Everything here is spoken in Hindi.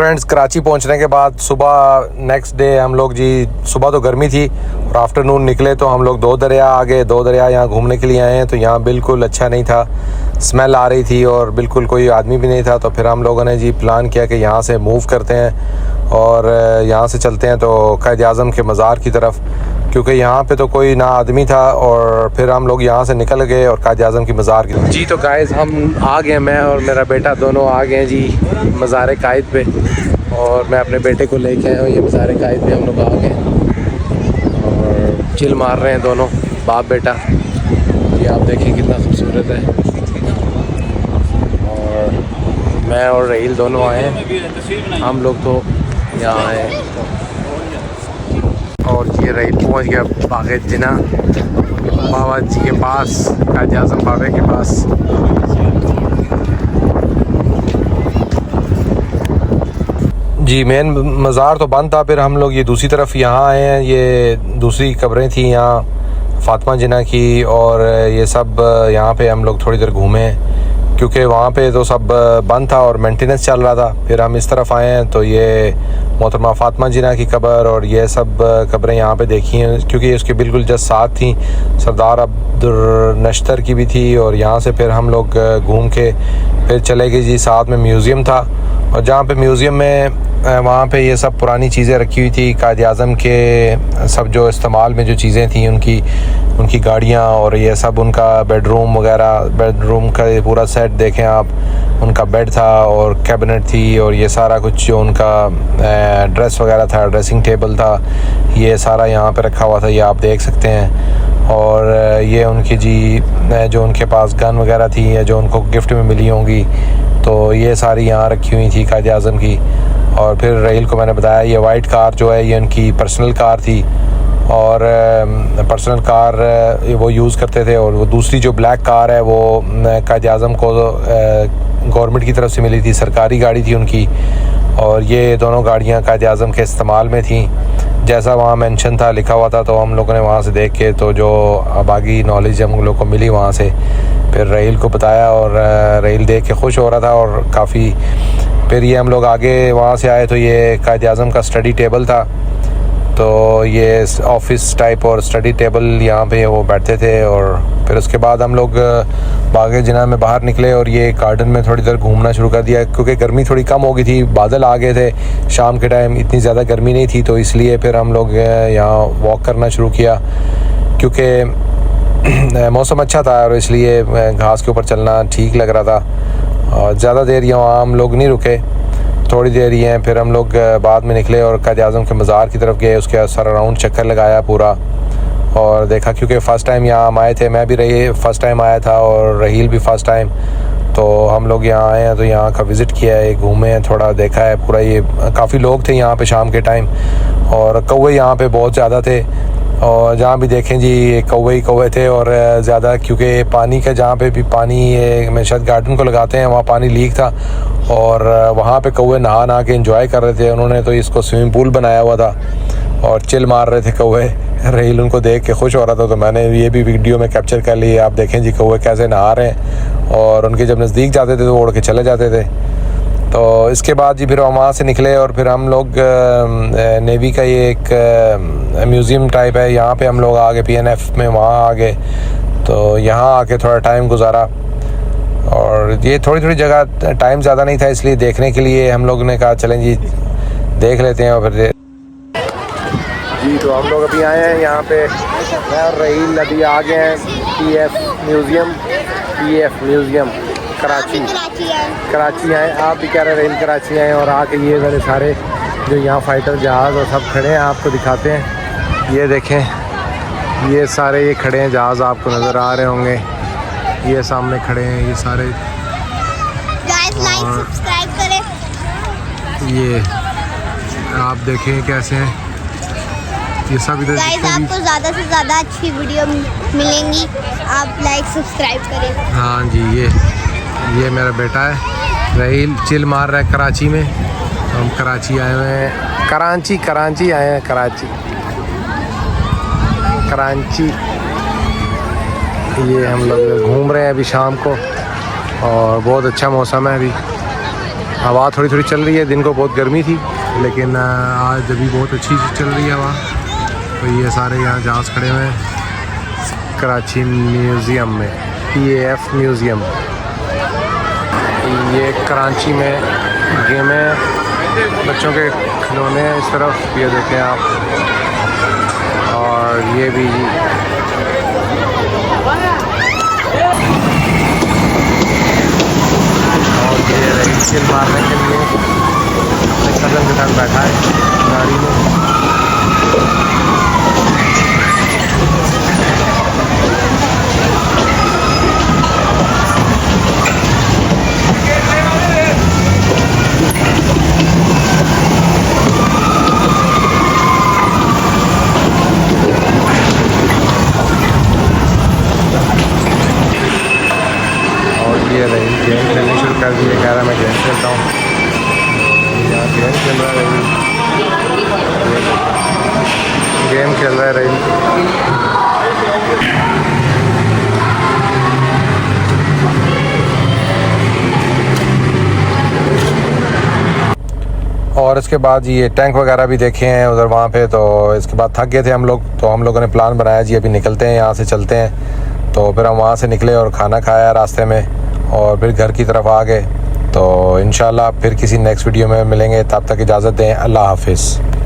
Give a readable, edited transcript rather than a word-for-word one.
फ्रेंड्स, कराची पहुंचने के बाद सुबह नेक्स्ट डे हम लोग जी, सुबह तो गर्मी थी और आफ्टरनून निकले तो हम लोग दो दरिया आ गए। दो दरिया यहाँ घूमने के लिए आए हैं तो यहाँ बिल्कुल अच्छा नहीं था, स्मेल आ रही थी और बिल्कुल कोई आदमी भी नहीं था। तो फिर हम लोगों ने जी प्लान किया कि यहाँ से मूव करते हैं और यहाँ से चलते हैं तो कायद आज़म के मज़ार की तरफ, क्योंकि यहाँ पे तो कोई ना आदमी था। और फिर हम लोग यहाँ से निकल गए और कायद आज़म की मज़ार की जी। तो गाइस हम आ गए, मैं और मेरा बेटा दोनों आ गए जी मज़ार कायद पे, और मैं अपने बेटे को लेके आया हूँ। ये मज़ार कायद पे हम लोग आ गए और चिल मार रहे हैं दोनों बाप बेटा। ये आप देखें कितना खूबसूरत है। और मैं और रहील दोनों आए हैं, हम लोग तो यहाँ आए। और ये रहील पहुँच गया बाग़े जिना बाबा जी के पास, कायद आज़म बाबा के पास। जी मेन मज़ार तो बंद था, फिर हम लोग ये दूसरी तरफ यहाँ आए हैं। ये दूसरी कब्रें थी यहाँ फ़ातिमा जिना की, और ये सब यहाँ पे हम लोग थोड़ी देर घूमे क्योंकि वहाँ पे तो सब बंद था और मेंटेनेंस चल रहा था। फिर हम इस तरफ आए हैं तो ये मोहतरमा फ़ातिमा जिना की कब्र और ये सब कब्रें यहाँ पे देखी हैं, क्योंकि उसके बिल्कुल जस्ट साथ थी। सरदार अब्दुल नश्तर की भी थी। और यहाँ से फिर हम लोग घूम के फिर चले गए जी, साथ में म्यूज़ियम था। और जहाँ पे म्यूज़ियम में वहाँ पे ये सब पुरानी चीज़ें रखी हुई थी, कायद आज़म के सब जो इस्तेमाल में जो चीज़ें थी, उनकी गाड़ियाँ और ये सब, उनका बेडरूम वगैरह, बेडरूम का ये पूरा सेट देखें आप। उनका बेड था और कैबिनेट थी और ये सारा कुछ जो उनका ड्रेस वगैरह था, ड्रेसिंग टेबल था, ये सारा यहाँ पे रखा हुआ था, ये आप देख सकते हैं। और ये उनकी जी जो उनके पास गन वगैरह थी या जो उनको गिफ्ट में मिली होंगी, तो ये सारी यहाँ रखी हुई थी कायद आज़म की। और फिर रहील को मैंने बताया ये वाइट कार जो है ये उनकी पर्सनल कार थी, और पर्सनल कार वो यूज़ करते थे। और वो दूसरी जो ब्लैक कार है वो कायद आज़म को गवर्नमेंट की तरफ से मिली थी, सरकारी गाड़ी थी उनकी। और ये दोनों गाड़ियाँ कायद आज़म के इस्तेमाल में थी, जैसा वहाँ मेंशन था, लिखा हुआ था। तो हम लोगों ने वहाँ से देख के तो जो बाकी नॉलेज हम लोग को मिली वहाँ से फिर रहील को बताया, और रहील देख के खुश हो रहा था और काफ़ी। फिर ये हम लोग आगे वहाँ से आए तो ये कायद आज़म का स्टडी टेबल था, तो ये ऑफिस टाइप और स्टडी टेबल यहाँ पे वो बैठते थे। और फिर उसके बाद हम लोग बाग़े जिना में बाहर निकले और ये गार्डन में थोड़ी देर घूमना शुरू कर दिया, क्योंकि गर्मी थोड़ी कम हो गई थी, बादल आ गए थे शाम के टाइम, इतनी ज़्यादा गर्मी नहीं थी। तो इसलिए फिर हम लोग यहाँ वॉक करना शुरू किया, क्योंकि मौसम अच्छा था और इसलिए घास के ऊपर चलना ठीक लग रहा था। और ज़्यादा देर यहाँ हम लोग नहीं रुके, थोड़ी देर ही हैं। फिर हम लोग बाद में निकले और कायद आज़म के मज़ार की तरफ गए, उसके सारा राउंड चक्कर लगाया पूरा और देखा, क्योंकि फ़र्स्ट टाइम यहाँ हम आए थे। मैं भी फ़र्स्ट टाइम आया था और रहील भी फ़र्स्ट टाइम। तो हम लोग यहाँ आए हैं तो यहाँ का विज़िट किया है, घूमे हैं, थोड़ा देखा है पूरा। ये काफ़ी लोग थे यहाँ पे शाम के टाइम, और कौवे यहाँ पे बहुत ज़्यादा थे। और जहाँ भी देखें जी कौवे ही कौवे थे और ज़्यादा, क्योंकि पानी का जहाँ पे भी पानी में शायद गार्डन को लगाते हैं वहाँ पानी लीक था, और वहाँ पे कौवे नहा के एंजॉय कर रहे थे। उन्होंने तो इसको स्विमिंग पूल बनाया हुआ था और चिल मार रहे थे कौवे। रहील उनको देख के खुश हो रहा था, तो मैंने ये भी वीडियो में कैप्चर कर ली। आप देखें जी कौवे कैसे नहा रहे हैं, और उनके जब नज़दीक जाते थे तो उड़ के चले जाते थे। तो इसके बाद जी फिर वहाँ से निकले और फिर हम लोग नेवी का ये एक म्यूज़ियम टाइप है, यहाँ पे हम लोग आ गए PNF में, वहाँ आ गए। तो यहाँ आके थोड़ा टाइम गुजारा, और ये थोड़ी जगह टाइम ज़्यादा नहीं था, इसलिए देखने के लिए हम लोग ने कहा चलें जी देख लेते हैं। और फिर जी तो हम लोग अभी आए हैं यहाँ पे, मैं और रहील अभी आ गए हैं PF म्यूज़ियम कराची आए। आप भी कह रहे रहील कराची आए, और आके ये वाले सारे जो यहाँ फाइटर जहाज़ और सब खड़े हैं आपको दिखाते हैं। ये देखें ये सारे ये खड़े हैं जहाज़, आपको नज़र आ रहे होंगे, ये सामने खड़े हैं ये सारे। लाइक सब्सक्राइब करें। ये आप देखें कैसे हैं ये सब इधर। गाइस आपको ज़्यादा से ज़्यादा अच्छी वीडियो मिलेंगी, आप लाइक सब्सक्राइब करें। हाँ जी, ये मेरा बेटा है रहील, चिल मार रहा है कराची में। हम कराची आए हुए हैं, कराची आए हैं, कराची। ये हम लोग घूम रहे हैं अभी शाम को, और बहुत अच्छा मौसम है अभी। हवा थोड़ी थोड़ी चल रही है। दिन को बहुत गर्मी थी, लेकिन आज अभी बहुत अच्छी चल रही है हवा। तो ये सारे यहाँ जहाज़ खड़े हुए हैं कराची म्यूज़ियम में, PAF म्यूज़ियम। ये कराची में गेम है, बच्चों के खिलौने हैं इस तरफ, ये देखें आप। और ये भी और ये रेल मारने के लिए अपने कदम के साथ बैठा है गाड़ी में। ये रही गेम खेलनी शुरू कर दी है, कह रहा मैं गेम खेलता हूँ। यहाँ गेम खेल रहा है, गेम खेल रहा है रही। और इसके बाद ये टैंक वगैरह भी देखे हैं उधर वहाँ पे। तो इसके बाद थक गए थे हम लोग, तो हम लोगों ने प्लान बनाया जी अभी निकलते हैं यहाँ से, चलते हैं। तो फिर हम वहाँ से निकले और खाना खाया रास्ते में और फिर घर की तरफ आ गए। तो इंशाल्लाह फिर किसी नेक्स्ट वीडियो में मिलेंगे, तब तक इजाज़त दें। अल्लाह हाफिज़।